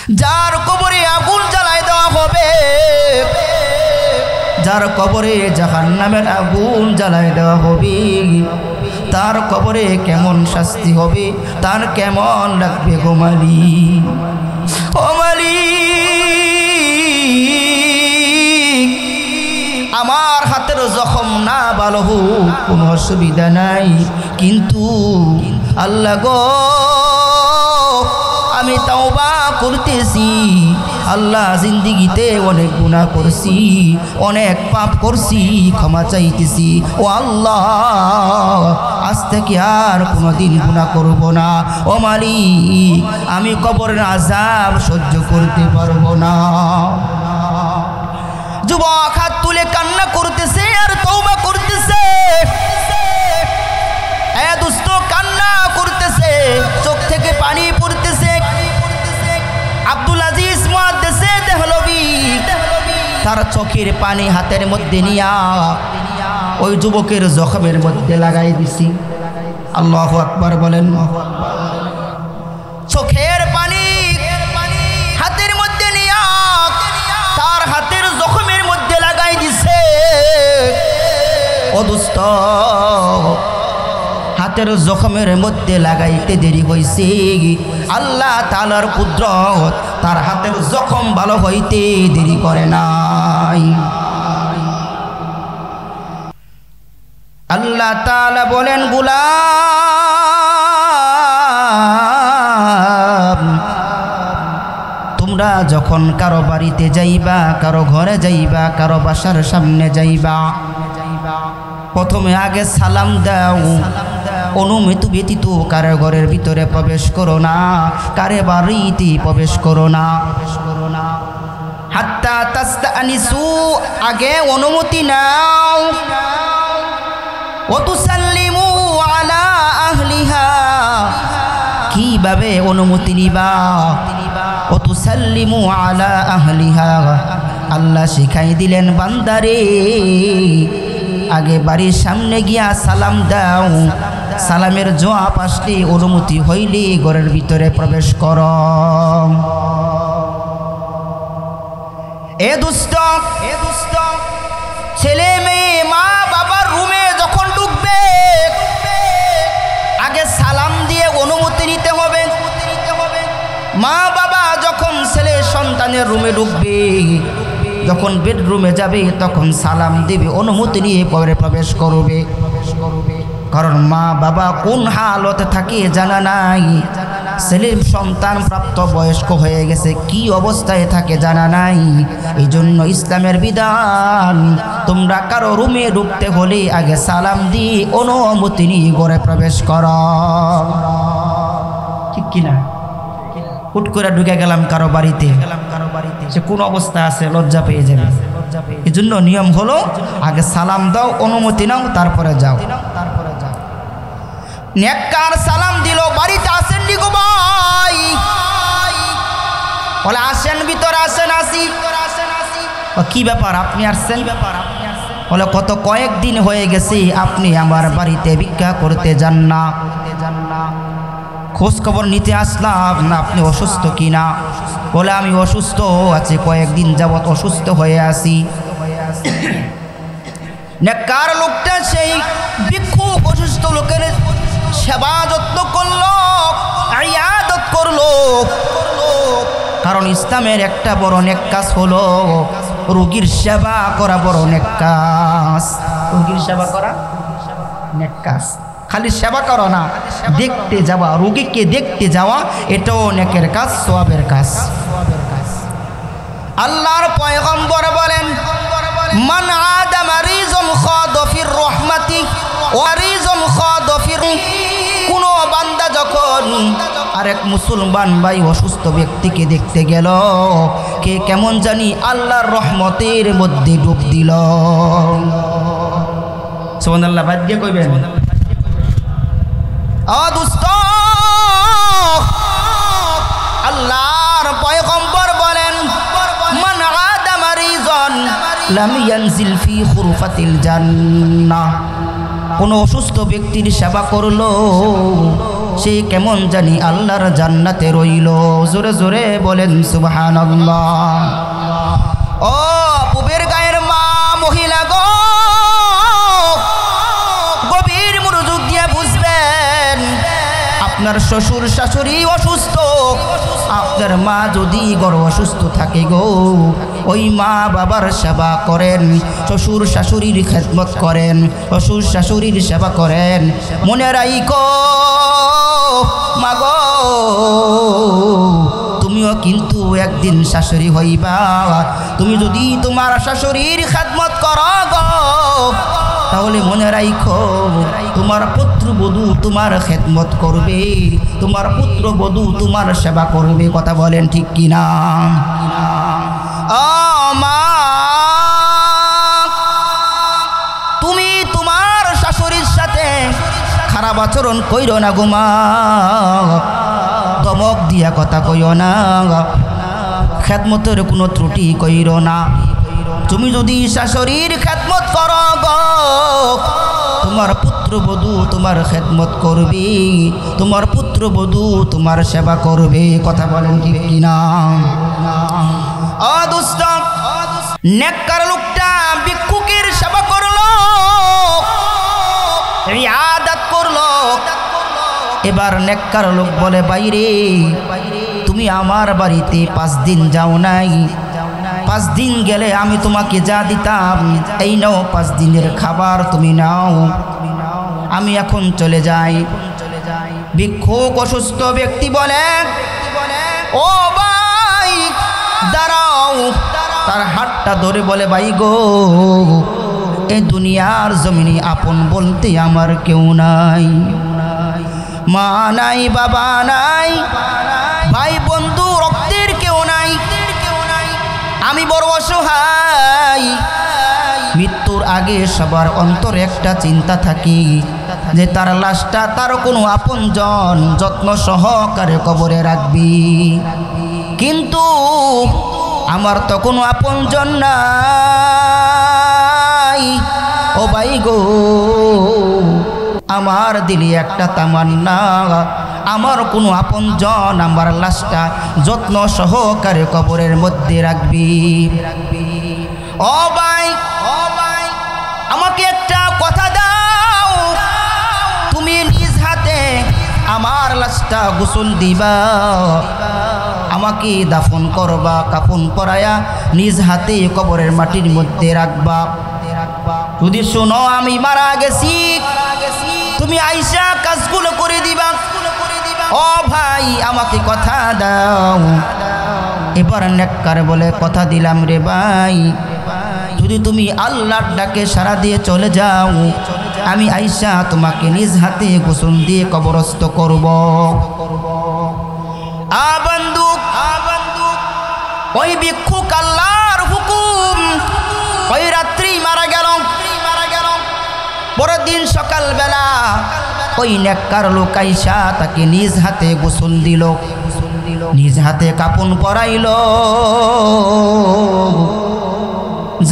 যার কবরে আগুন জ্বালায় দেওয়া হবে, যার কবরে জাহান্নামের আগুন জ্বালায় দেওয়া হবে, তার কবরে কেমন শাস্তি হবে, তার কেমন লাগবে গো মালিক। ও মালিক, আমার হাতের জখম না ভালো হোক, কোনো অসুবিধা নাই, কিন্তু আল্লাহ গো আমি তাওবা করতেছি। আল্লাহ জিন্দিগিতে অনেক গুনাহ করছি, অনেক পাপ করছি, ক্ষমা চাইতেছি। ও আল্লাহ, আজ থেকে আর কোনোদিন গুনাহ করব না। ও মালিক, আমি কবরের আযাব সহ্য করতে পারবো না। যুবক হাত তুলে কান্না করতেছে আর তওবা করতেছে। এ দোস্ত, কান্না করতেছে, চোখ থেকে পানি পড়তেছে। আব্দুল আজিজ মুহাদ্দিসে দেহলভী তার চোখের পানি হাতের মধ্যে নিয়া ওই যুবকের জখমের মধ্যে লাগাই দিছি। আল্লাহু আকবার বলেন। চোখের পানি হাতের মধ্যে নিয়া তার হাতের জখমের মধ্যে লাগাই দিছে। ও দোস্ত, হাতের জখমের মধ্যে লাগাইতে দেরি হয়েছে, আল্লাহ তাআলার কুদরত তার হাতের জখম ভালো হইতে দেরি করে নাই। আল্লাহ তাআলা বলেন, গোলাম, তোমরা যখন কারো বাড়িতে যাইবা, কারো ঘরে যাইবা, কারো বাসার সামনে যাইবা, প্রথমে আগে সালাম দাও। অনুমতি ব্যতীত কারো ঘরের ভিতরে প্রবেশ করো না, কারে বাড়িতে প্রবেশ করো না। হাত্তা তাস্তানিসু, আগে অনুমতি নাও। ওয়া তুসাল্লিমু আলা আহলিহা, কিভাবে অনুমতি নিবা? ওয়া তুসাল্লিমু আলা আহলিহা, আল্লাহ শিখাই দিলেন বান্দারে, আগে বাড়ির সামনে গিয়া সালাম দাও। সালামের জবাব আসলে, অনুমতি হইলে ঘরের ভিতরে প্রবেশ কর। এ দুষ্ট, ছেলে মেয়ে মা বাবার রুমে যখন ঢুকবে, আগে সালাম দিয়ে অনুমতি নিতে হবে। মা বাবা যখন ছেলে সন্তানের রুমে ঢুকবে, যখন বেডরুমে যাবে, তখন সালাম দেবে, অনুমতি নিয়ে পরে প্রবেশ করবে। কারণ মা বাবা কোন হালতে থাকে জানা নাই, ছেলে সন্তান প্রাপ্ত বয়স্ক হয়ে গেছে, কি অবস্থায় থাকে জানা নাই। এই জন্য ইসলামের বিধান, তোমরা কারো রুমে ঢুকতে হলে আগে সালাম দিয়ে অনুমতি নিয়ে ঘরে প্রবেশ করো। ঠিক কিনা? হুট করে ঢুকে গেলাম কারো বাড়িতে, সে কোন অবস্থা আছে, লজ্জা পেয়ে যাবে। এই জন্য নিয়ম হলো আগে সালাম দাও, অনুমতি নাও, তারপরে যাও। নেককার সালাম দিল, বাড়িতে আসেন নি গো ভাই? বলে আসেন, ভিতরে আসেন। আসি। কি ব্যাপার, আপনি আসছেন? বলে কত কয়েকদিন হয়ে গেছে আপনি আমার বাড়িতে ভিক্ষা করতে যান না, খোঁজ খবর নিতে আসলাম না আপনি অসুস্থ কিনা। বলে আমি অসুস্থ আছি, কয়েকদিন যাবত অসুস্থ হয়ে আছি। নেককার লোকটা সেই ভিক্ষুক অসুস্থ লোকের সেবা যত্ন করলো, ইয়াদত করলো। কারণ ইসলামের একটা বড় নেক কাজ হলো রোগীর সেবা করা, বড় নেক কাজ। রোগীর সেবা করা নেক কাজ। খালি সেবা করো না, দেখতে যাওয়া, রোগীকে দেখতে যাওয়া, এটাও নেকের কাজ, সওয়াবের কাজ। আল্লাহর পয়গম্বর বলেন, মান আদা মারিজুন খাদা ফির রাহমাতি ওয়া মারিজুন খাদা ফির, কোন বান্দা যখন আরেক মুসলমান ভাই অসুস্থ ব্যক্তিকে দেখতে গেল, কে কেমন জানি আল্লাহর রহমতের মধ্যে ডুব দিল। সুবহানাল্লাহ, বাদ দিয়ে কইবেন। দুস্থ, আল্লাহর পয়গম্বর বলেন, মান আদা মারিজান লাম ইয়ানজিল ফি খুরফাতিল জান্নাহ, কোন অসুস্থ ব্যক্তির সেবা করলো, সে কেমন জানি আল্লাহর জান্নাতে রইল। জোরে জোরে বলেন সুবহানাল্লাহ। ও পুবের গায়ের মা মহিলা গো, গভীর মনোযোগ দিয়ে বুঝবেন, আপনার শ্বশুর শাশুড়ি অসুস্থ, আপনার মা যদি গড় অসুস্থ থাকে গো, ওই মা বাবার সেবা করেন, শ্বশুর শাশুড়ির খেদমত করেন, শ্বশুর শাশুড়ির সেবা করেন। মনে রাইখো মা গো, তুমিও কিন্তু একদিন শাশুড়ি হইবা। তুমি যদি তোমার শাশুড়ির খেদমত করো গো, তাহলে মনে রাইখো তোমার পুত্রবধূ তোমার খেদমত করবে, তোমার পুত্রবধূ তোমার সেবা করবে। কথা বলেন ঠিক কিনা? মা, তুমি তোমার শাশুড়ির সাথে খারাপ আচরণ কইরো না গো মা, ধমক দিয়া কথা কইও না, খেদমতের কোনো ত্রুটি কইরো না। তুমি যদি শাশুড়ির খেদমত করো গো, তোমার পুত্রবধূ তোমার খেদমত করবে, তোমার পুত্রবধূ তোমার সেবা করবে। কথা বলেন ঠিক কিনা? দুষ্ট নেককার লোকটা ভিক্ষুকের সেবা করলো, ইবাদত করলো। এবার নেককার লোক বলে, বাইরে তুমি আমার বাড়িতে 5 দিন যাও নাই, 5 দিন গেলে আমি তোমাকে যা দিতাম, এই নাও 5 দিনের খাবার তুমি নাও, আমি এখন চলে যাই। ভিক্ষুক অসুস্থ ব্যক্তি বলে, ও ভাই দাঁড়াও। তার হাতটা ধরে বলে, ভাই গো, এই দুনিয়ার জমিনে আপন বলতে আমার কেউ নাই, মা নাই, বাবা নাই, ভাই বন্ধু রক্তের কেউ নাই, আমি বড় অসহায়। মৃত্যুর আগে সবার অন্তরে একটা চিন্তা থাকে যে তার লাশটা তার কোনো আপনজন যত্ন সহকারে কবরে রাখবি, কিন্তু আমার তো কোনো আপনজন নাই। ও ভাই গো, আমার দিলে একটা তামান্না, আমার কোনো আপনজন আমার লাশটা যত্ন সহকারে কবরের মধ্যে রাখবি। ও ভাই, আমাকে একটা কথা দাও, তুমি নিজ হাতে আমার লাশটা গোসল দিবা, আমাকে দাফন করবা, কাফন পরায়া নিজ হাতে কবরের মাটির মধ্যে রাখবা। যদি শোনো আমি মারা গেছি, তুমি আইসা কাজগুলো করে দিবা। ও ভাই, আমাকে কথা দাও। এবার নেককার বলে, কথা দিলাম রে ভাই, যদি তুমি আল্লাহর ডাকে সাড়া দিয়ে চলে যাও, আমি আইসা তোমাকে নিজ হাতে গোসল দিয়ে কবরস্থ করব। বন্ধু, ওই ভিক্ষুক আল্লাহর হুকুম ওই রাত্রি মারা গেল। পরের দিন সকালবেলা ওই নেককার লোক আইসা তাকে নিজ হাতে গোসল দিল, নিজ হাতে কাপন পরাইল।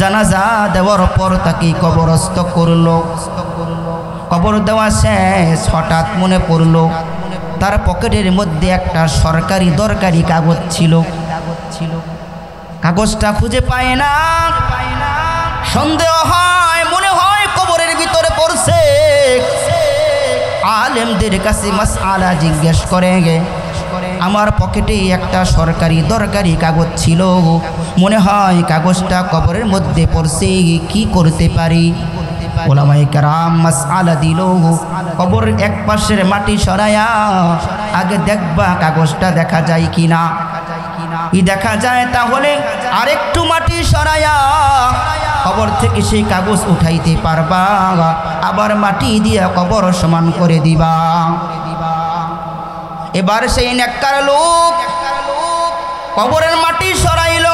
জানাজা দেওয়ার পর তাকে কবরস্থ করলো। কবর দেওয়া শেষ, হঠাৎ মনে পড়ল তার পকেটের মধ্যে একটা সরকারি দরকারি কাগজ ছিল। কাগজটা খুঁজে পায় না, সন্দেহ হয়, মনে হয় কবরের ভিতরে পড়ছে। আলেমদের কাছে মাসআলা জিজ্ঞেস করে, আমার পকেটে একটা সরকারি দরকারি কাগজ ছিল, মনে হয় কাগজটা কবরের মধ্যে পড়ছে, কি করতে পারি? ওলামায়ে কেরাম মাসআলা দিল, কবর এক পাশের মাটি সরায়া আগে দেখবা কাগজটা দেখা যায় কিনা। দেখা যায় তাহলে আরেকটু মাটি সরায়া কবর থেকে সেই কাগজ উঠাইতে পারবা, আবার মাটি দিয়ে কবর সমান করে দিবা। এবার সেই নেককার লোক কবরের মাটি সরাইল,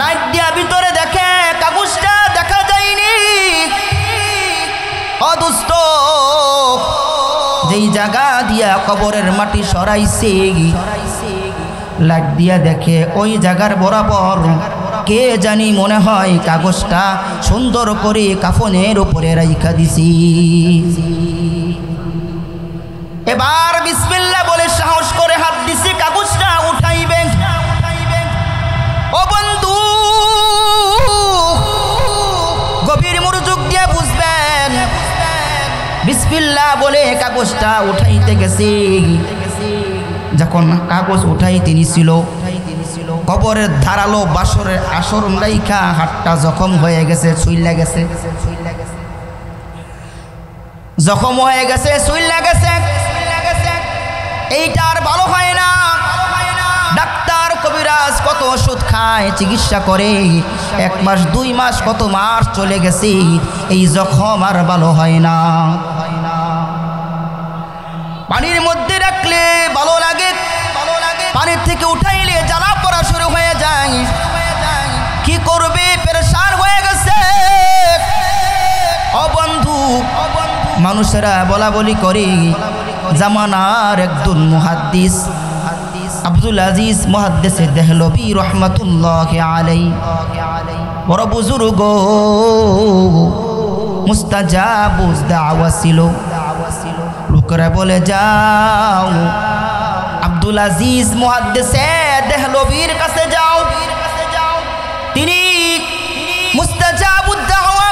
লাইট দিয়া ভিতরে দেখে কাগজটা দেখা যায়নি। অদুষ্ট যেই জায়গা দিয়া কবরের মাটি সরাইছে, লাইট দিয়া দেখে ওই জায়গার বরাবর কে জানি মনে হয় কাগজটা সুন্দর করে কাফনের উপরে রাইখা দিছি। এবার বিসমিল্লাহ বলে সাহস করে হাত দিছে, কাগজটা উঠাইবেন। ও বন্ধু, গভীর মনোযোগ দিয়ে বুঝবেন। বিসমিল্লাহ বলে কাগজটা উঠাইতে গেছে। যখন কাগজ উঠাইতে নিছিল, কবরের ধারালো বাসরের আসরণ রাইখা হাতটা জখম হয়ে গেছে, ছুইলা গেছে, জখম হয়ে গেছে, ছুইলা গেছে। এইটা আর ভালো হয় না। ডাক্তার কবিরাজ কত ওষুধ খায়, চিকিৎসা করে, 1 মাস 2 মাস কত মাস চলে গেছে, এই জখম আর ভালো হয় না। পানির মধ্যে রাখলে ভালো লাগে, পানির থেকে উঠাইলে জ্বালা পড়া শুরু হয়ে যায়। কি করবে, পেরেশান হয়ে গেছে। ও বন্ধু, মানুষেরা বলা বলি করে, জামানার একজন মুহাদ্দিস আব্দুল আজিজ মুহাদ্দিসে দেহলভী রহমাতুল্লাহি আলাইহি, বড় বুজুর্গ, মুস্তাজাবুদ দাওয়া ছিল। লোকেরা বলে, যাও আব্দুল আজিজ মুহাদ্দিসে দেহলভীর কাছে যাও, তিনি মুস্তাজাবুদ দাওয়া,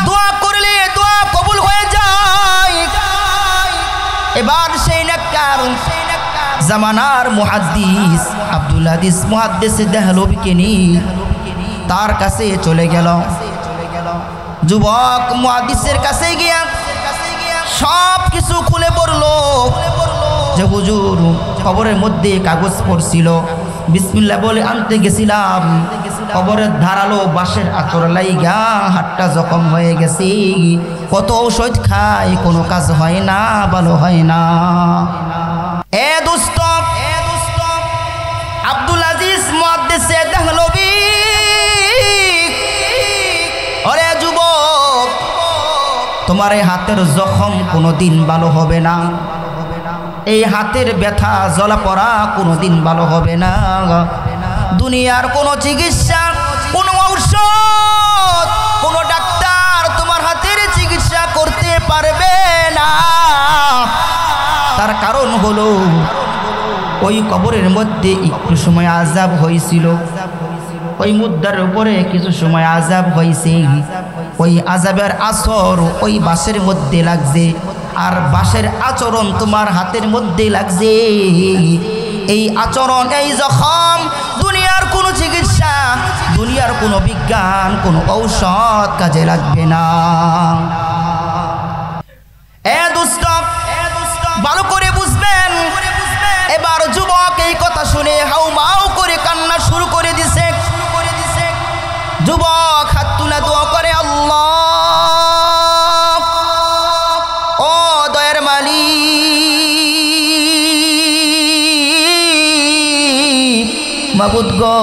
দোয়া করলে দোয়া কবুল হয়ে যায়। এবার সেই নেককার জামানার মুহাদ্দিস আব্দুল আজিজ মুহাদ্দিসে দেহলভীকে নিয়ে তার কাছে চলে গেল। যুবক মুহাদ্দিসের কাছে গিয়া সব কিছু খুলে পড়লো যে, হুজুর, কবরের মধ্যে কাগজ পড়ছিল, বিসমিল্লাহ বলে আনতে গেছিলাম, কবরের ধারালো বাঁশের আঁচড় লাইগা হাতটা জখম হয়ে গেছে, কত ঔষধ খাই, কোনো কাজ হয় না, ভালো হয় না। এ দোস্ত, আব্দুল আজিজ মুহাদ্দিসে দেহলভী, ওরে যুবক, তোমার এই হাতের জখম কোনোদিন ভালো হবে না, এই হাতের ব্যথা জ্বলা পড়া কোনোদিন ভালো হবে না। দুনিয়ার কোনো চিকিৎসা, কোনো ঔষধ, কোনো ডাক্তার তোমার হাতের চিকিৎসা করতে পারবে না। তার কারণ হলো, ওই কবরের মধ্যে একটু সময় আযাব হয়েছিল, ওই মুদ্রার উপরে কিছু সময় আযাব হয়েছে, ওই আযাবের আসর ওই বাঁশের মধ্যে লাগছে, আর বাঁশের আচরণ তোমার হাতের মধ্যে লাগছে। এই আচরণ, এই জখম, দুনিয়ার কোনো চিকিৎসা, দুনিয়ার কোনো বিজ্ঞান, কোনো ঔষধ কাজে লাগবে না। এ দোস্ত, ভালো করে বুঝবেন। এবার যুবক এই কথা শুনে হাউমাউ করে কান্না শুরু করে দিছে। যুবক হাত তুলে দোয়া করে, আল্লাহ, ও দয়ার মালিক, মাবুদ গো,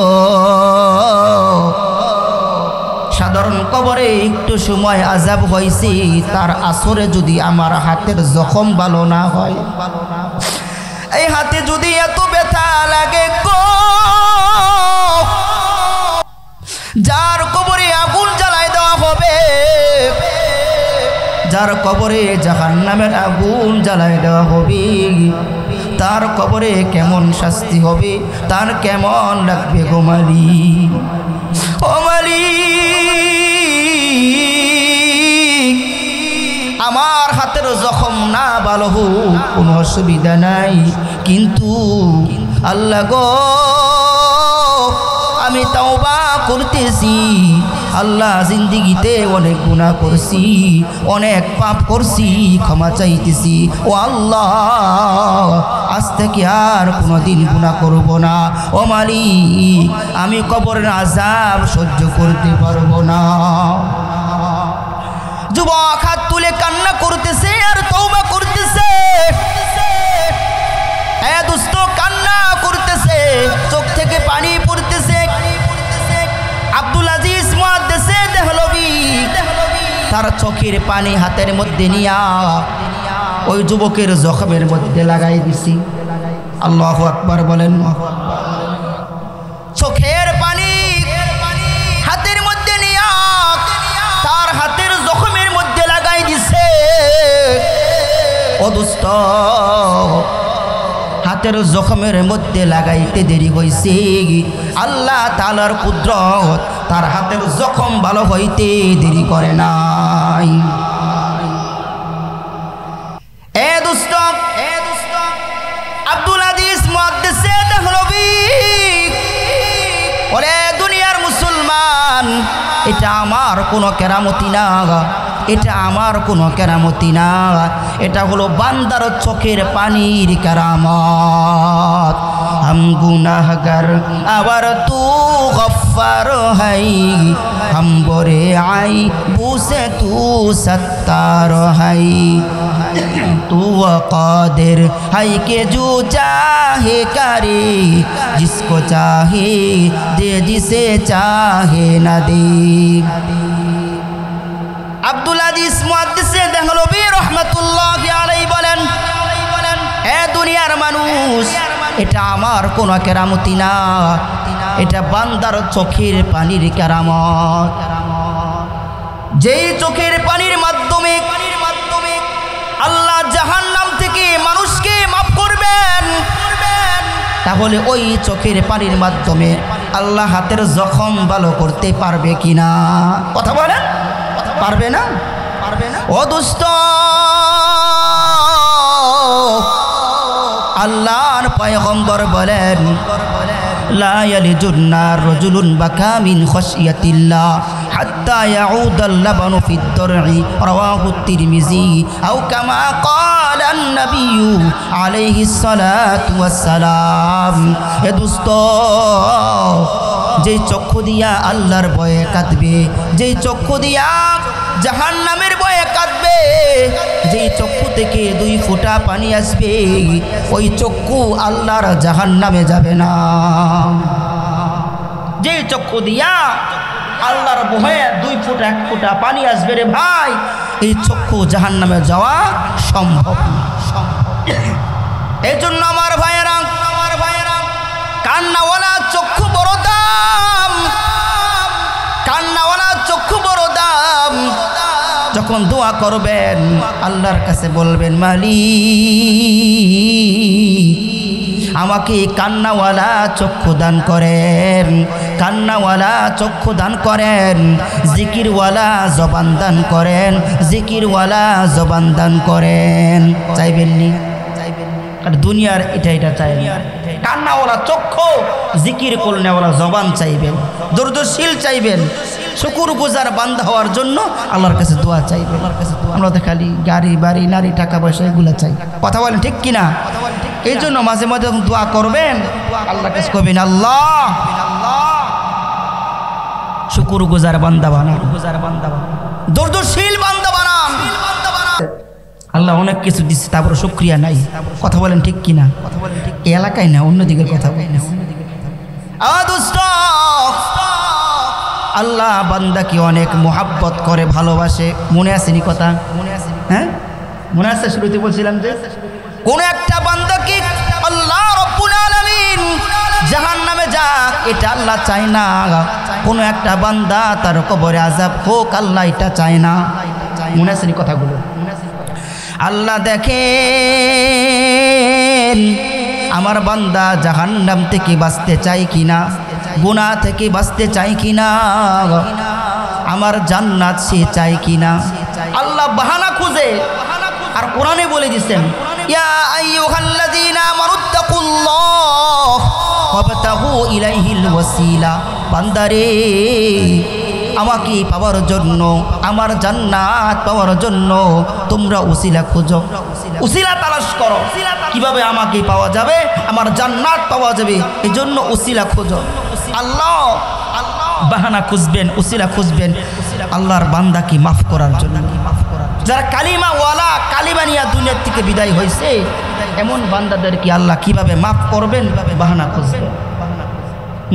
সাধারণ কবরে একটু সময় আযাব হয়েছে, তার আসরে যদি আমার হাতের জখম ভালো না হয়, এই হাতে যদি এত ব্যথা লাগে গো, যার কবরে আগুন জ্বালায় দেওয়া হবে, যার কবরে জাহান্নামের আগুন জ্বালায় দেওয়া হবে, তার কবরে কেমন শাস্তি হবে, তার কেমন লাগবে গো মালিক। ও মালিক, আমার হাতের জখম না ভালো হোক, কোনো অসুবিধা নাই, কিন্তু আল্লাহ গো, আমি তওবা করতেছি, আল্লাহ, জিন্দিগিতে অনেক গুনাহ করছি, অনেক পাপ করছি, ক্ষমা চাইতেছি, ও আল্লাহ, আজ থেকে আর কোনোদিন গুনাহ করব না। ও মালিক, আমি কবরের আযাব সহ্য করতে পারবো না। যুবক হাত তুলে কান্না করতেছে আর তওবা করতেছে। এ দোস্ত, কান্না করতেছে, চোখ থেকে পানি পড়তেছে। আব্দুল আজিজ মুহাদ্দিসে দেহলভী তার চোখের পানি হাতের মধ্যে নিয়া ওই যুবকের জখমের মধ্যে লাগাই দিছি। আল্লাহু আকবার বলেন। চোখের পানি হাতের মধ্যে নিয়া তার হাতের জখমের মধ্যে লাগাই দিছে। ও দুষ্ট হাতের জখমের মধ্যে লাগাইতে দেরি হইছে আল্লাহ তাআলার কুদরত তার হাতের জখম ভালো হইতে দেরি করে নাই এ দুষ্ট আব্দুল আজিজ মুহাদ্দিসে দেহলভী ওরে দুনিয়ার মুসলমান এটা আমার কোনো কেরামতি না এটা আমার কোনো কেরামতি না এটা হলো বান্দার চোখের পানির কেরামত हम गुनाहगार आवर तू गफ्फार है हम बोरे आई बूसे तू सत्तार है तू कादिर है के जो चाहे करे जिसको चाहे दे जिसे चाहे न दे আব্দুল আজিজ মুহাদ্দিসে দেহলভী রাহমাতুল্লাহি আলাইহি বলেন এ দুনিয়ার মানুষ এটা আমার কোনো কেরামতি না এটা বান্দার চোখের পানির কেরামত যেই চোখের পানির মাধ্যমে আল্লাহ জাহান্নাম থেকে মানুষকে মাফ করবেন তাহলে ওই চোখের পানির মাধ্যমে আল্লাহ হাতের জখম ভালো করতে পারবে কিনা কথা বলেন পারবে না ও দুষ্ট আল্লাহর পয়গম্বর বলেন লা ইয়ালিজুন নার রাজুলুন বাকা মিন খাশিয়াতিল্লাহ হাত্তা ইয়াউদাল লাবানু ফিদ দর'i রাওয়াহু তিরমিজি আও কামা ক্বালা আন-নাবিয়্যু আলাইহিস সালাতু ওয়াস সালাম এ দুষ্ট যেই চক্ষু দিয়া আল্লাহর ভয়ে কাঁদবে যেই চক্ষু দিয়া জাহান্নামের ভয়ে কাঁদবে যেই চক্ষু থেকে 2 ফোঁটা পানি আসবে ওই চক্ষু আল্লাহর জাহান্নামে যাবে না যেই চক্ষু দিয়া আল্লাহর ভয়ে 2 ফোঁটা 1 ফোঁটা পানি আসবে রে ভাই এই চক্ষু জাহান্নামে যাওয়া সম্ভব না এই জন্য আমার ভাইয়েরা কান্নাওয়ালা চক্ষু বড় দাম কান্নাওয়ালা চক্ষু বড় দাম যখন দোয়া করবেন আল্লাহর কাছে বলবেন মালিক আমাকে কান্নাওয়ালা চক্ষু দান করেন কান্নাওয়ালা চক্ষু দান করেন জিকিরওয়ালা জবান দান করেন জিকিরওয়ালা জবান দান করেন চাইবেননি আর দুনিয়ার এটা চাই না কান্নাওয়ালা চক্ষু জিকির করনেওয়ালা জবান চাইবেন ধৈর্যশীল চাইবেন শুকরগুজার বান্দা হওয়ার জন্য আল্লাহর কাছে দোয়া চাইবেন আমরা তো খালি গাড়ি বাড়ি নারী টাকা পয়সা এগুলো চাই কথা বলেন ঠিক কিনা এই জন্য মাঝে মাঝে যখন দোয়া করবেন আল্লাহর কাছে কবেন আল্লাহ শুকরগুজার বান্দা বানান ধৈর্যশীল বান্দা বানান আল্লাহ অনেক কিছু দিচ্ছে তারপর শুকরিয়া নাই কথা বলেন ঠিক কিনা এই এলাকায় না অন্যদিকের কথা বলেন আল্লাহ বান্দাকে অনেক মোহাব্বত করে ভালোবাসে মনে আসেনি কথা হ্যাঁ মনে আছে শুরুতে বলছিলাম যে কোন একটা বান্দাকে আল্লাহ রব্বুল আলামিন জাহান্নামে যাক এটা আল্লাহ চায় না কোন একটা বান্দা তার কবরে আযাব হোক আল্লাহ এটা চায় না মনে আসেনি কথাগুলো আল্লাহ দেখেন আমার বান্দা জাহান্নাম থেকে বাঁচতে চাই কিনা গুনাহ থেকে বাঁচতে চাই কিনা আমার জান্নাত সে চাই কিনা আল্লাহ বাহানা খুঁজে আর কোরআনে বলে দিয়েছেন ইয়া আইয়ুহাল্লাযীনা আমানুত্তাকুল্লাহ ওয়াবতাগু ইলাইহিল ওয়াসিলা বান্দারে আমাকে পাওয়ার জন্য আমার জান্নাত পাওয়ার জন্য তোমরা উসিলা খোঁজো উসিলা তালাশ করো কিভাবে আমাকে পাওয়া যাবে আমার জান্নাত পাওয়া যাবে এজন্য উসিলা খোঁজো আল্লাহ বাহানা খুঁজবেন উসিলা খুঁজবেন আল্লাহর বান্দাকে মাফ করার জন্য যারা কালিমা ওয়ালা কালিমা নিয়ে দুনিয়ার থেকে বিদায় হয়েছে এমন বান্দাদেরকে আল্লাহ কিভাবে মাফ করবেন বাহানা খুঁজবেন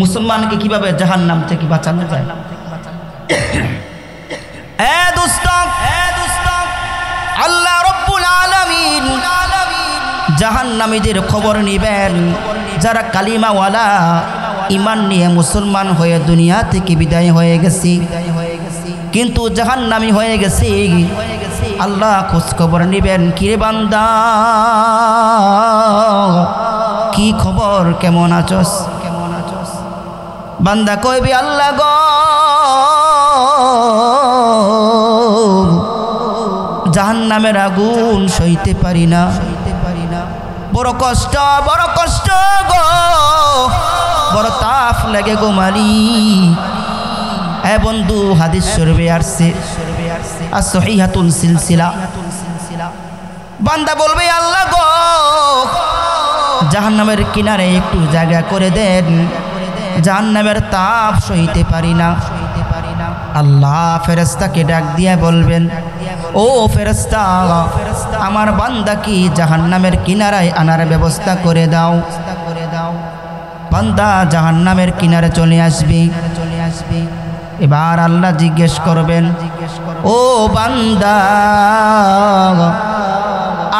মুসলমানকে কিভাবে জাহান্নাম থেকে বাঁচানো যায় আল্লাহ রব্বুল আলামিন জাহান্নামীদের খবর নিবেন যারা কালিমাওয়ালা ঈমান নিয়ে মুসলমান হয়ে দুনিয়া থেকে বিদায় হয়ে গেছে কিন্তু জাহান্নামী হয়ে গেছে আল্লাহ খোঁজ খবর নেবেন, কিরে বান্দা কি খবর, কেমন আছস? বান্দা কইবি আল্লাহ গো জাহান্নামের আগুন সইতে পারি না, বড় কষ্ট গো, বড় তাপ লাগে গো মালিক। এ বন্ধু হাদিস শরীফে আসছে as-সহিহাতুল সিলসিলা, বান্দা বলবে আল্লাহ গো জাহান্নামের কিনারে একটু জায়গা করে দেন, জাহান্নামের তাপ সইতে পারি না। আল্লাহ ফেরেশতাকে ডাক দিয়ে বলবেন, ও ফেরেশতা আমার বান্দা কি জাহান্নামের কিনারায় আনার ব্যবস্থা করে দাও। বান্দা জাহান্নামের কিনারে চলে আসবে। এবার আল্লাহ জিজ্ঞেস করবেন, ও বান্দা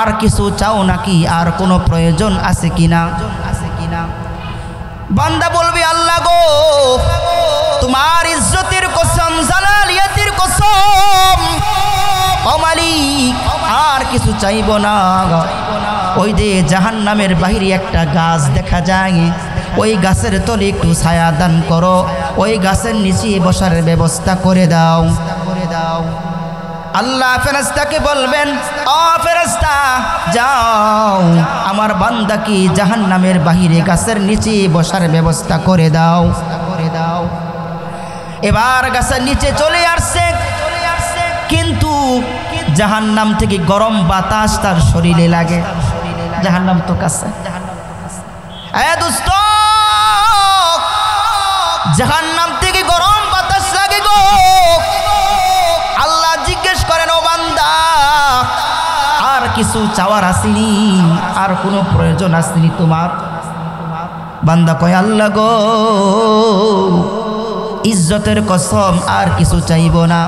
আর কিছু চাও নাকি, আর কোনো প্রয়োজন আছে কিনা? বান্দা বলবে আল্লাহ গো তোমার ইজ্জতের কসম, জালালিয়াতের কসম, ও মালিক আর কিছু চাইব না। ওই যে জাহান্নামের বাহিরে একটা গাছ দেখা যায়, ওই গাছের তলে একটু ছায়া দান করো, ওই গাছের নিচে বসার ব্যবস্থা করে দাও। আল্লাহ ফেরেশতাকে বলবেন, ও ফেরেশতা যাও আমার বান্দা কি জাহান্নামের বাহিরে গাছের নিচে বসার ব্যবস্থা করে দাও। এবার গাছের নিচে চলে আসছে, কিন্তু জাহান্নাম থেকে গরম বাতাস তার শরীরে লাগে। জাহান্নাম তো কাছে। এ দোস্ত জাহান্নাম থেকে গরম বাতাস লাগে গো। আল্লাহ জিজ্ঞেস করেন, ও বান্দা আর কিছু চাওয়ার আসেনি, আর কোনো প্রয়োজন আসেনি তোমার? বান্দা কয় আল্লাহ গো ইজ্জতের কসম আর কিছু চাইব না।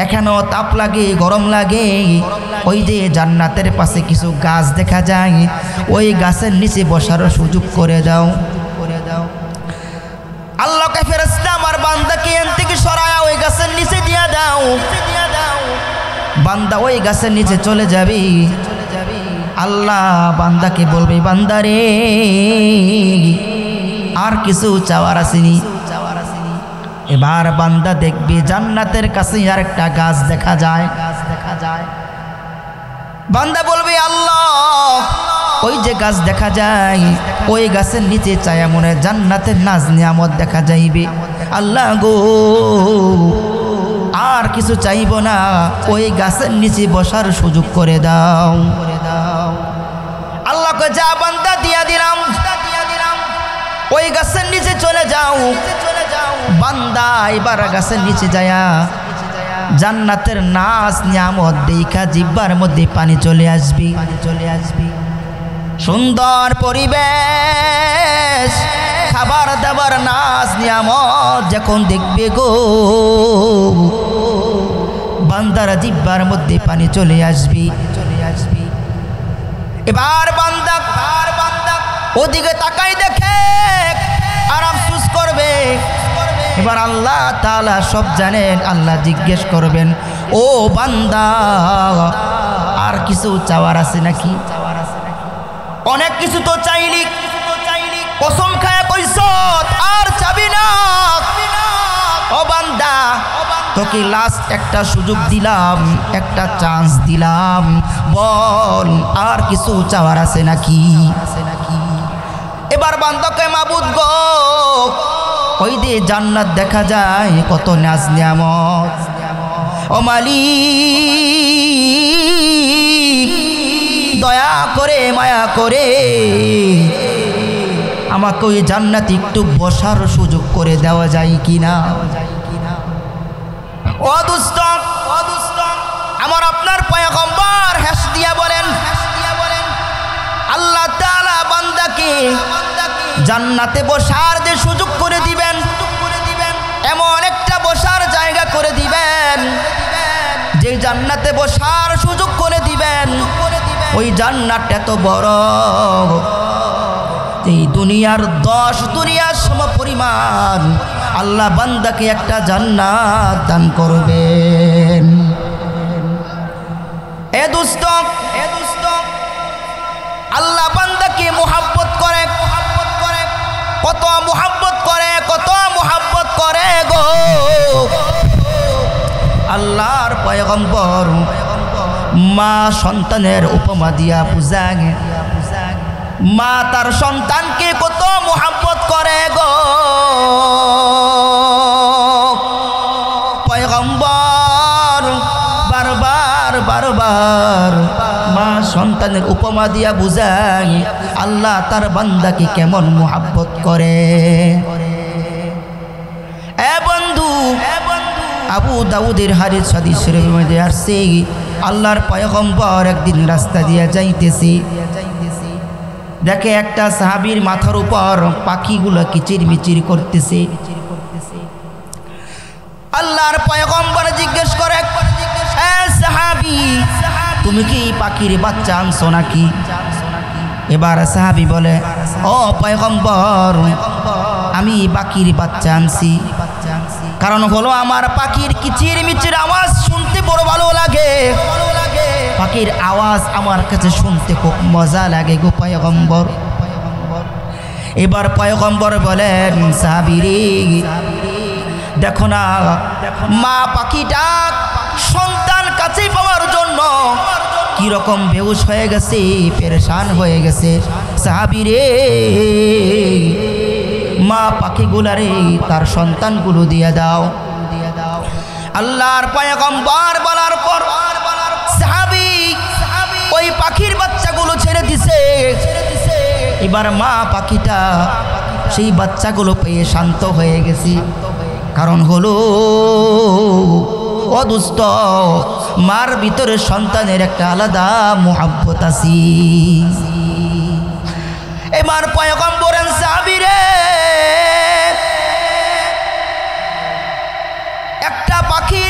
এখানেও তাপ লাগে, গরম লাগে। ওই যে জান্নাতের পাশে কিছু গাছ দেখা যায়, ওই গাছের নিচে বসার সুযোগ করে দাও। আল্লাহকে ফেরেশতা আমার বান্দাকে এখান থেকে সরায়া ওই গাছের নিচে দিয়া দাও। বান্দা ওই গাছের নিচে চলে যাবে। আল্লাহ বান্দাকে বলবে, বান্দারে আর কিছু চাওয়ার আসেনি। এবার বান্দা দেখবে জান্নাতের কাছে আর একটা গাছ দেখা যায়। বান্দা বলবে আল্লাহ ওই যে গাছ দেখা যায়, ওই গাছের নিচে চায়া মনে জান্নাতের নাজ নিয়ামত দেখা যাইবে। আল্লাহ গো আর কিছু চাইব না, ওই গাছের নিচে বসার সুযোগ করে দাও। আল্লাহকে যা বান্দা দিয়া দিলাম, ওই গাছের নিচে চলে যাও। বান্দা এবার গাছের নিচে যায়া জান্নাতের নাজ নিয়ামত দেখা জিহ্বার মধ্যে পানি চলে আসবে। সুন্দর পরিবেশ, খাবার দাবার নাজ নিয়ামত যখন দেখবে গো, বান্দার জিহ্বার মধ্যে পানি চলে আসবে। এবার বান্দা ওদিকে তাকাই দেখে আর আফসোস করবে। এবার আল্লাহ তাআলা সব জানেন। আল্লাহ জিজ্ঞেস করবেন, ও বান্দা আর কিছু চাওয়ার আছে নাকি? অনেক কিছু তো চাইলি, কসম খায়া কইছ আর চাবি না। ও বান্দা তোকে লাস্ট একটা সুযোগ দিলাম, একটা চান্স দিলাম, বল আর কিছু চাওয়ার আছে নাকি? এবার বান্দাকে মাবুদ গো ওই যে জান্নাত দেখা যায়, কত নাজ নিয়ামত, ও মালিক দয়া করে মায়া করে আমাকে ওই জান্নাতে একটু বসার সুযোগ করে দেওয়া যায় কিনা? ও দুষ্ট আমার আপনার পয়গম্বর হেস দিয়া বলেন, আল্লাহ তাআলা বান্দাকে জান্নাতে বসার যে সুযোগ করে দিবেন, এমন একটা বসার জায়গা করে দিবেন, যে জান্নাতে বসার সুযোগ করে দিবেন, ওই জান্নাতটা এত বড়, এই দুনিয়ার 10 দুনিয়ার সম পরিমাণ আল্লাহ বান্দাকে একটা জান্নাত দান করবেন। এ দুষ্ট আল্লাহ বান্দাকে মুহাব্বত করে, কত মুহাব্বত করে, কত মুহাব্বত করে গো। আল্লাহর পয়গম্বর মা সন্তানের উপমা দিয়া বুঝায়, মা তার সন্তানকে কত মুহাব্বত করে গো। পয়গম্বর বারবার বারবার মা সন্তানের উপমা দিয়া বুঝায় আল্লাহ তার বান্দাকে কেমন মুহাব্বত করে। এ বন্ধু, আবু দাউদের হাদিস শরীফের মধ্যে আসছে আল্লাহর পয়গম্বর একদিন রাস্তা দিয়া যাইতেছে, দেখে একটা সাহাবীর মাথার উপর পাখিগুলো কিচিরমিচির করতেছে। আল্লাহর পয়গম্বর জিজ্ঞেস করে, এ সাহাবী, তুমি কি পাখির বাচ্চা আনছো নাকি? এবার সাহাবী বলে, ও পয়গম্বর, আমি পাখির বাচ্চা আনছি। কারণ হলো আমার পাখির কিচিরমিচির আওয়াজ শুনতে বড় ভালো লাগে, পাখির আওয়াজ আমার কাছে শুনতে খুব মজা লাগে গো পয়গম্বর। এবার পয়গম্বর বলেন, সাহাবী রে, দেখো না মা পাখিটা সন্তান কাছে পাওয়ার জন্য কিরকম বেহুশ হয়ে গেছে, পেরেশান হয়ে গেছে। সাহাবী রে, মা পাখিগুলারে তার সন্তানগুলো দিয়ে দাও। আল্লাহর পয়গম্বর বলার পর সাহাবী ওই পাখির বাচ্চাগুলো ছেড়ে দিছে। এবার মা পাখিটা সেই বাচ্চাগুলো পেয়ে শান্ত হয়ে গেছে। কারণ হলো ও দুষ্ট, মার ভিতরে সন্তানের একটা আলাদা মুহাব্বত আছে। এবার পয়গম্বরের সাহাবী রে, একটা পাখি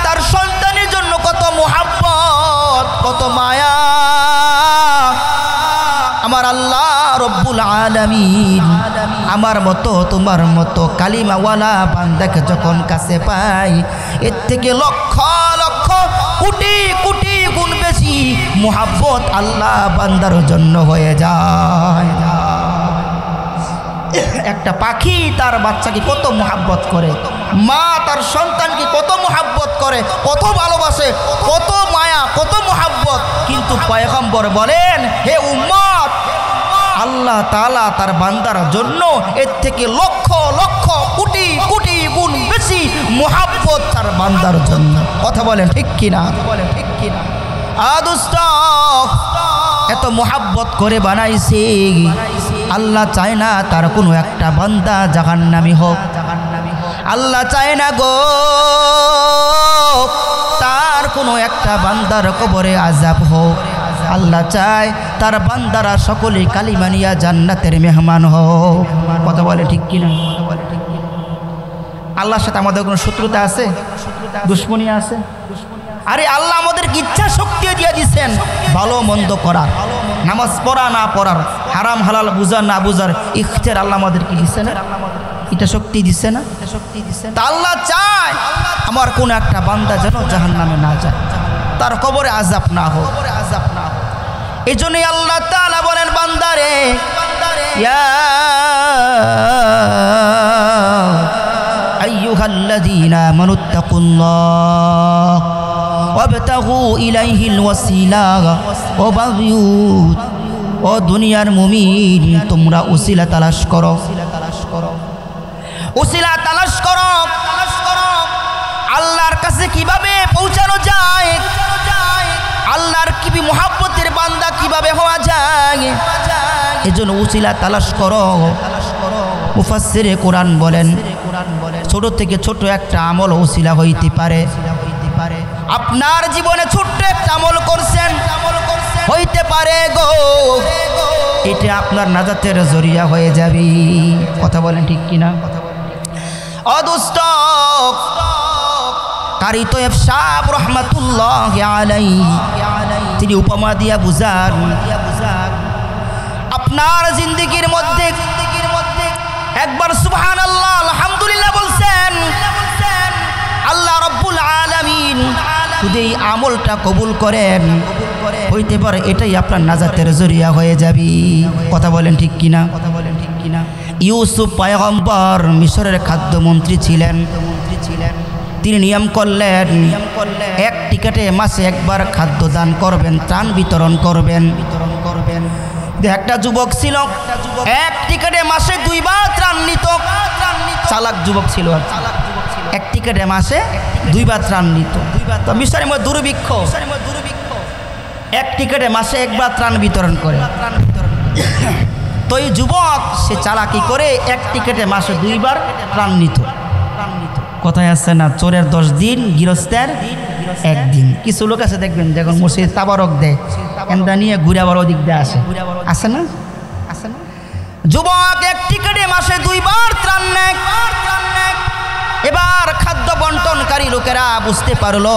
তার সন্তানের জন্য কত মুহাব্বত, কত মায়া। আমার আল্লাহ রব্বুল আলামিন আমার মতো তোমার মতো কালিমাওয়ালা বান্দাকে যখন কাছে পাই, এর থেকে লক্ষ লক্ষ কোটি কোটি গুণ বেশি মুহাব্বত আল্লাহ বান্দার জন্য হয়ে যায়। একটা পাখি তার বাচ্চাকে কত মুহাব্বত করে, মা তার সন্তানকে কত মুহাব্বত করে, কত ভালোবাসে, কত মায়া, কত মুহাব্বত। কিন্তু পয়গম্বর বলেন, হে উম্মত, আল্লাহ তাআলা তার বান্দার জন্য এর থেকে লক্ষ লক্ষ কোটি কোটি গুণ বেশি মুহাব্বত তার বান্দার জন্য। কথা বলেন ঠিক কিনা? আদুস্ত এত মুহাব্বত করে বানাইছে, আল্লাহ চায় না তার কোনো একটা বান্দা জাহান্নামী হোক। আল্লাহ চায় না গো তার কোনো একটা বান্দার কবরে আযাব হোক। আল্লাহ চায় তার বান্দারা সকলে কালিমা নিয়া জান্নাতের মেহমান হোক। কথা বলে ঠিক কিনা? আল্লাহর সাথে আমাদের কোনো শত্রুতা আছে, দুশ্মনী আছে? আরে আল্লাহ আমাদেরকে ইচ্ছা শক্তি দিয়ে দিয়েছেন ভালো মন্দ করার, নামাজ পড়া না পড়ার, হারাম হালাল বুঝার না বুঝার ইখতিয়ার আল্লাহ আমাদেরকে দিচ্ছে না? এটা শক্তি দিচ্ছে না? তা আল্লাহ চায় আমার কোন একটা বান্দা যেন জাহান্নামে না যায়, তার কবরে আযাব না হোক। এই জন্যই আল্লাহ তাআলা বলেন, বান্দারে ইয়া আইয়ুহাল্লাযীনা আমানুত্তাকুল্লাহ ওয়াবতাগু ইলাইহিল ওয়াসিলা ওয়াবাগিউ। ও দুনিয়ার মুমিন, তোমরা উসিলা তালাশ করো, উসিলা তালাশ করো। আল্লাহর কাছে কিভাবে পৌঁছানো যায়, আল্লাহর কিবি মুহাব্বতের বান্দা কিভাবে হওয়া যায়, এজন্য উসিলা তালাশ করো। মুফাসসিরে কোরআন বলেন, ছোট থেকে ছোট একটা আমল উসিলা হইতে পারে। আপনার জীবনে ছোট্ট একটা আমল করছেন, হইতে পারে গো, এটা আপনার নাজাতের জরিয়া হয়ে যাবে। কথা বলেন ঠিক কিনা? অদুষ্ট কারি তয়েব সাহেব রহমাতুল্লাহি আলাইহি তিনি উপমা দিয়া বুঝান, আপনার জিন্দেগির মধ্যে একবার সুবহানাল্লাহ আলহামদুলিল্লাহ বলছেন, আল্লাহ রাব্বুল আলামিন যদি এই আমলটা কবুল করেন হইতে পারে এটাই আপনার নাজাতের জরিয়া হয়ে যাবে। কথা বলেন ঠিক কিনা? ইউসুফ পয়গম্বর মিশরের খাদ্যমন্ত্রী ছিলেন। তিনি নিয়ম করলেন এক টিকেটে মাসে একবার খাদ্য দান করবেন, ত্রাণ বিতরণ করবেন। একটা যুবক ছিল এক টিকেটে মাসে 2 বার ত্রাণ নিত। চালাক যুবক ছিল, এক টিকেটে মাসে 2 বার ত্রাণ নিত। তো মিশরের মধ্যে দুর্ভিক্ষ, এক টিকেটে মাসে 1 বার ত্রাণ বিতরণ করে। তো এই যুবক সে চালাকি করে এক টিকেটে মাসে 2 বার ত্রাণ নিত। কথায় আসছে না, চোরের 10 দিন, গৃহস্থের 1 দিন। কিছু লোক আছে দেখবেন যখন মসজিদ তাবারক দেয় এন্দা নিয়ে ঘুরে আবার ওদিক দিয়ে আসে না। যুবক এক টিকেটে মাসে 2 বার ত্রাণ নেয়। এবার খাদ্য বন্টনকারী লোকেরা বুঝতে পারলো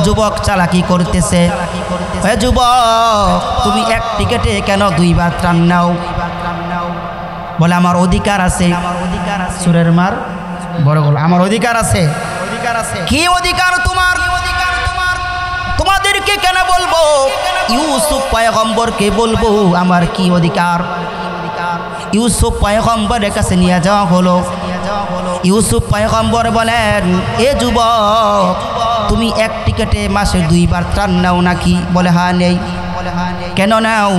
যুবক চালাকি করতেছে। যুবক তুমি এক টিকেটে কেন 2 বার ত্রাণ নাও? বলে আমার অধিকার আছে। সুরের মার বড় গল, আমার অধিকার আছে। কি অধিকার তোমার? তোমাদেরকে কেন বলবো? ইউসুফ পয়গম্বরকে বলবো আমার কি অধিকার। ইউসুফ পয়গম্বরের কাছে নিয়ে যাওয়া হলো। ইউসুফ পয়গম্বর বলেন এ যুবক তুমি এক টিকেটে মাসে 2 বার ত্রাণ নাও নাকি? বলে হ্যাঁ নেই। কেন নাও?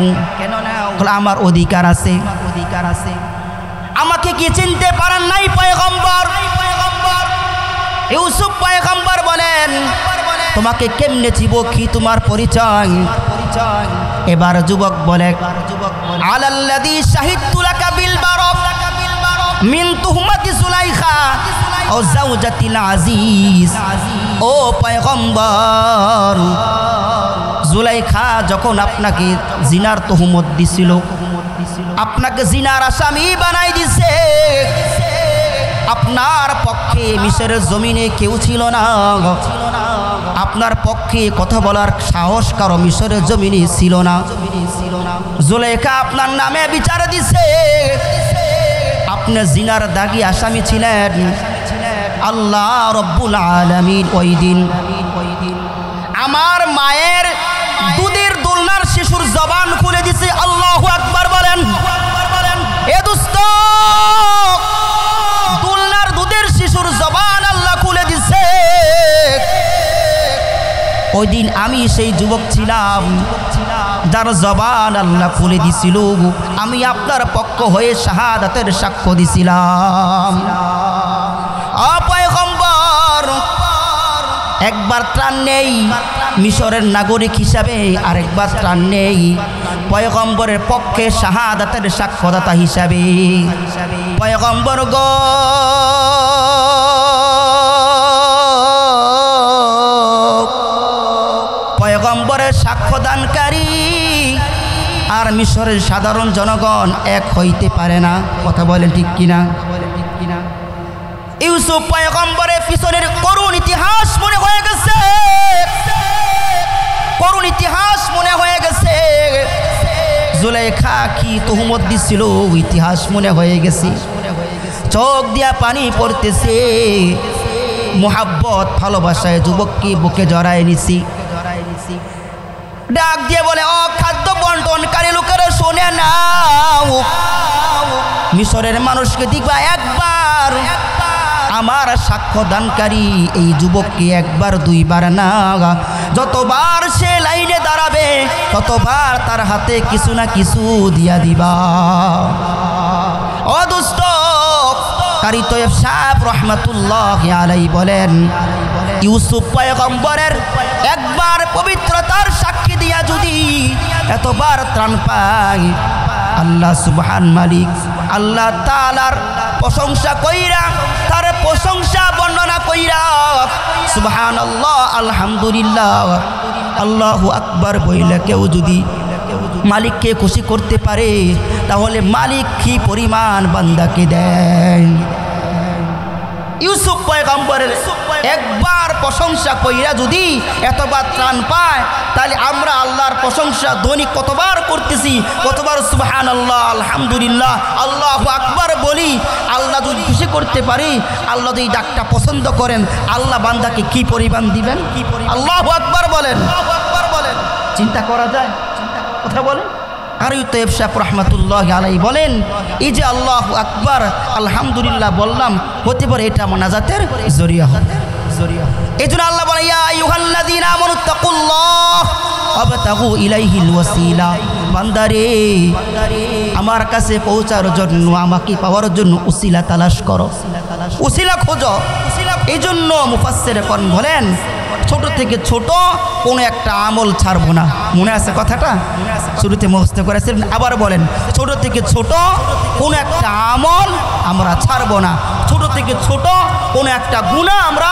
আমার অধিকার আছে। আমাকে কি চিনতে পারেন নাই পয়গম্বর? ইউসুফ পয়গম্বর বলেন তোমাকে কেমনে চিব, কি তোমার পরিচয়? এবার যুবক বলে আলাল্লাযী শাহিদতু লাকা বিল বারাক মিন তুহমাতি সুলাইখা ও জাওজাতিল আজিজ। ও পয়গম্বর, জুলাইখা যখন আপনাকে জিনার তুহমত দিছিল, আপনাকে জিনার আসামি বানাই দিছে, আপনার পক্ষে মিশরের জমিনে কেউ ছিল না। আপনার পক্ষে কথা বলার সাহস কারো মিশরের জমিনে ছিল না। জুলাইখা আপনার নামে বিচার দিছে। আপনি জিনার দাগী আসামি ছিলেন। আল্লাহ রব্বুল আলামিন ওই দিন আমার মায়ের দুধের দোলনার শিশুর জবান খুলে দিছে। আল্লাহু আকবার বলেন। এ দোস্ত, দোলনার দুধের শিশুর জবান আল্লাহ খুলে দিছে। ওই দিন আমি সেই যুবক ছিলাম যার জবান আল্লাহ খুলে দিছিল। আমি আপনার পক্ষ হয়ে শাহাদাতের সাক্ষ্য দিছিলাম। পয়গম্বর একবার ত্রাণ নেই মিশরের নাগরিক হিসাবে, আরেকবার ত্রাণ নেই পয়গম্বরের পক্ষে শাহাদাতের সাক্ষ্যদাতা হিসাবে। পয়গম্বর গো, পয়গম্বরের সাক্ষ্যদানকারী আর মিশরের সাধারণ জনগণ এক হইতে পারে না। কথা বলেন ঠিক কিনা? ইউসুফ পয়গম্বরের পিছনের করুণ ইতিহাস মনে হয়ে গেছে, করুণ ইতিহাস মনে হয়ে গেছে। জুলাইখা কি তুহমত দিছিল ইতিহাস মনে হয়ে গেছে। চোখ দিয়া পানি পড়তেছে। মোহাব্বত ভালোবাসায় যুবককে বুকে জড়ায় নিছি। ডাক দিয়ে বলে ও খাদ্য বন্টনকারী লোকেরা শোনে নাও, মিশরের মানুষকে দেখবা একবার আমার সাক্ষ্যদানকারী এই যুবককে 1 বার 2 বার না, যতবার সে লাইনে দাঁড়াবে ততবার তার হাতে কিছু না কিছু দিয়া দিবা। ও দোস্ত, কারি তয়েব সাহেব রহমাতুল্লাহি আলাইহি বলেন ইউসুফ পয়গম্বরের 1 বার পবিত্রতার সাক্ষী দিয়া যদি এতবার ত্রাণ পায়, আল্লাহ সুবহান মালিক আল্লাহ তাআলার প্রশংসা কইরা, তার প্রশংসা বর্ণনা কইরা সুবহানাল্লাহ আলহামদুলিল্লাহ আল্লাহু আকবার বইলা কেউ যদি মালিককে খুশি করতে পারে তাহলে মালিক কি পরিমাণ বান্দাকে দেয়। ইউসুফ পয়গম্বরের 1 বার প্রশংসা কইরা যদি এতবার ত্রাণ পায় তাহলে আমরা আল্লাহর প্রশংসা দৈনিক কতবার করতেছি, কতবার সুবহানাল্লাহ আলহামদুলিল্লাহ আল্লাহু আকবার বলি। আল্লাহ যদি খুশি করতে পারি, আল্লাহ যদি ডাকটা পছন্দ করেন, আল্লাহ বান্দাকে কি পরিমাণ দিবেন? আল্লাহু আকবার বলেন। চিন্তা করা যায়? কথা বলেন। আর ইউতেব সাহেব রহমাতুল্লাহ আলাইহি বলেন, এই যে আল্লাহু আকবার আলহামদুলিল্লাহ বললাম, হতে পারে এটা মোনাজাতের জরিয়া হবে। এই জন্য আল্লাহ বলে, ইয়া আইয়ুহাল্লাযীনা আমানুত্তাকুল্লাহ ওয়াবতাগু ইলাইহিল ওয়াসিলা। বান্দারে, আমার কাছে পৌঁছার জন্য, আমাকে পাওয়ার জন্য উসিলা তালাশ করো, উসিলা খোঁজো। এই জন্য মুফাসসিরগণ বলেন, ছোট থেকে ছোট কোনো একটা আমল ছাড়বো না। মনে আছে কথাটা? শুরুতে মুখস্থ করেছিলেন, আবার বলেন, ছোট থেকে ছোট কোনো একটা আমল আমরা ছাড়বো না, ছোট থেকে ছোট কোনো একটা গুনাহ আমরা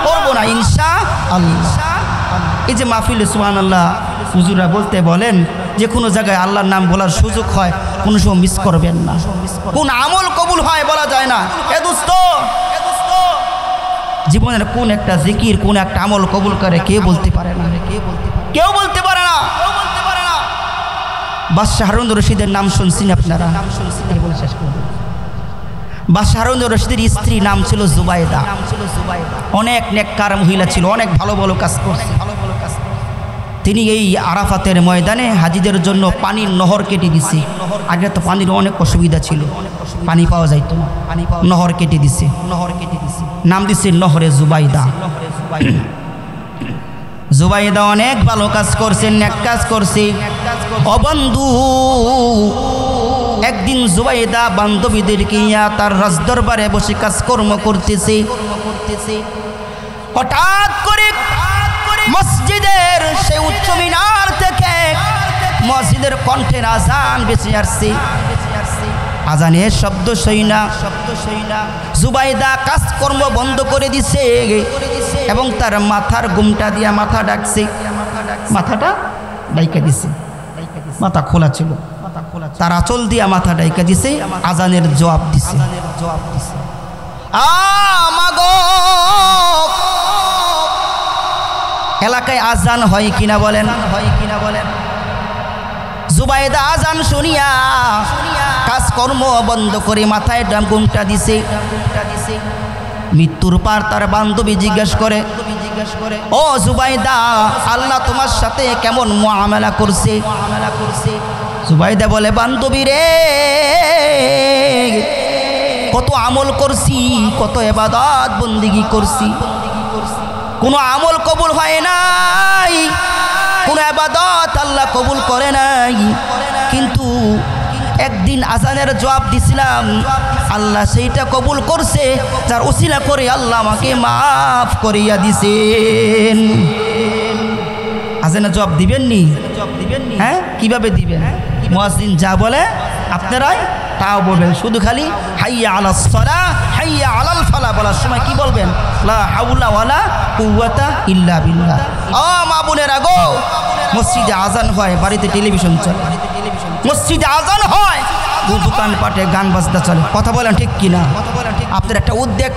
করবো না ইনশাআল্লাহ। এই যে মাহফিলে সুবহানাল্লাহ হুজুরা বলতে বলেন, যে কোনো জায়গায় আল্লাহর নাম বলার সুযোগ হয়, কোনো সময় মিস করবেন না। কোন আমল কবুল হয় বলা যায় না। এ দোস্ত, জীবনের কোন একটা জিকির, কোন একটা আমল কবুল করে কেউ বলতে পারে না, কেউ বলতে পারে না। বাদশাহ হারুন রশিদের নাম শুনছেন আপনারা? বাদশাহ হারুন রশিদের স্ত্রী নাম ছিল জুবাইদা। অনেক নেককার মহিলা ছিল, অনেক ভালো ভালো কাজ করছে। তিনি এই আরাফাতের ময়দানে হাজিদের জন্য পানির নহর কেটে দিছে। আগে তো পানির অনেক অসুবিধা ছিল, পানি পাওয়া যাইত না, নহর কেটে দিছে। নাম দিছে নহরে জুবাইদা। জুবাইদা অনেক ভালো কাজ করছে, নেক কাজ করছে। ও বন্ধু, একদিন জুবাইদা বান্ধবীদেরকে নিয়ে তার রাজদরবারে বসে কাজকর্ম করতেছে। হঠাৎ করে মসজিদের সেই উচ্চ মিনার থেকে মসজিদের কণ্ঠের আজান বেশি আসছে। আজানের শব্দ সইনা জুবাইদা কাজকর্ম বন্ধ করে দিছে এবং তার মাথার ঘুমটা দিয়া মাথা ডাকছে, মাথাটা ডাইকা দিছে। মাথা খোলা ছিল, তার আঁচল দিয়া মাথা ডাইকা দিছে, আজানের জবাব দিছে। এলাকায় আজান হয় কিনা বলেন? জুবাইদা আজান শুনিয়া কাজকর্ম বন্ধ করে মাথায় ঘুমটা দিছে। মৃত্যুর পর তার বান্ধবী জিজ্ঞেস করে, ও জুবাইদা, আল্লাহ তোমার সাথে কেমন মুআমালা করছে? জুবাইদা বলে, বান্ধবী রে, কত আমল করছি, কত ইবাদত বন্দেগী করছি, কোনো আমল কবুল হয় নাই, কোনো ইবাদত আল্লাহ কবুল করে নাই। কিন্তু একদিন আজানের জবাব দিছিলাম, আল্লাহ সেইটা কবুল করছে, যার উসিলা করে আল্লাহ আমাকে মাফ করিয়া দিছেন। আজানের জবাব দিবেননি? হ্যাঁ, কিভাবে দিবেন? মুয়াজ্জিন যা বলে আপনারাই তাও বলবেন। শুধু খালি হাইয়া আলাস সালাহ, হাইয়া আলাল ফালাহ বলার সময় কি বলবেন? লা হাওলা ওয়ালা কুওয়াতা ইল্লা বিল্লাহ। মা বোনেরা গো, মসজিদে আজান হয়, বাড়িতে টেলিভিশন চলে। মসজিদে আজান হয়, দোকান পাটে গান বাজনা চলে। কথা বলেন ঠিক কিনা? আপনার একটা উদ্যোগ